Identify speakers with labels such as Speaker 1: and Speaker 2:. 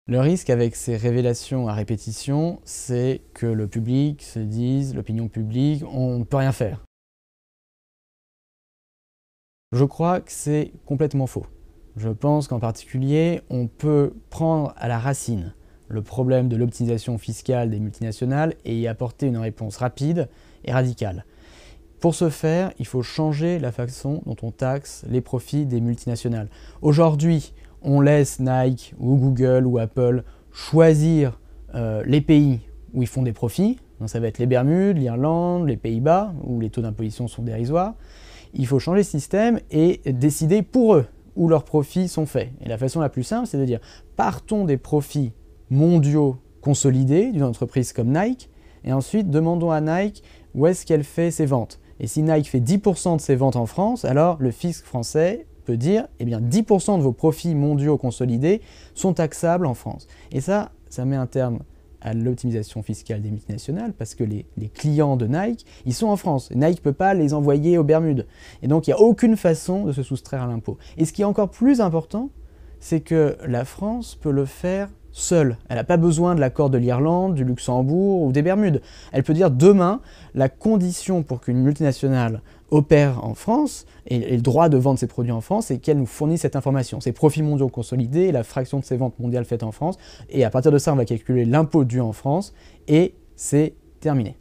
Speaker 1: Le risque avec ces révélations à répétition, c'est que le public se dise, l'opinion publique, on ne peut rien faire. Je crois que c'est complètement faux. Je pense qu'en particulier, on peut prendre à la racine le problème de l'optimisation fiscale des multinationales et y apporter une réponse rapide et radicale. Pour ce faire, il faut changer la façon dont on taxe les profits des multinationales. Aujourd'hui, on laisse Nike ou Google ou Apple choisir les pays où ils font des profits. Donc ça va être les Bermudes, l'Irlande, les Pays-Bas, où les taux d'imposition sont dérisoires. Il faut changer le système et décider pour eux où leurs profits sont faits. Et la façon la plus simple, c'est de dire partons des profits mondiaux consolidés d'une entreprise comme Nike, et ensuite demandons à Nike où est-ce qu'elle fait ses ventes. Et si Nike fait 10% de ses ventes en France, alors le fisc français peut dire eh bien 10% de vos profits mondiaux consolidés sont taxables en France. Et ça met un terme à l'optimisation fiscale des multinationales parce que les clients de Nike, ils sont en France. Nike ne peut pas les envoyer aux Bermudes. Et donc il n'y a aucune façon de se soustraire à l'impôt. Et ce qui est encore plus important, c'est que la France peut le faire seule. Elle n'a pas besoin de l'accord de l'Irlande, du Luxembourg ou des Bermudes. Elle peut dire demain, la condition pour qu'une multinationale opère en France et le droit de vendre ses produits en France, c'est qu'elle nous fournisse cette information, ses profits mondiaux consolidés, la fraction de ses ventes mondiales faites en France. Et à partir de ça, on va calculer l'impôt dû en France et c'est terminé.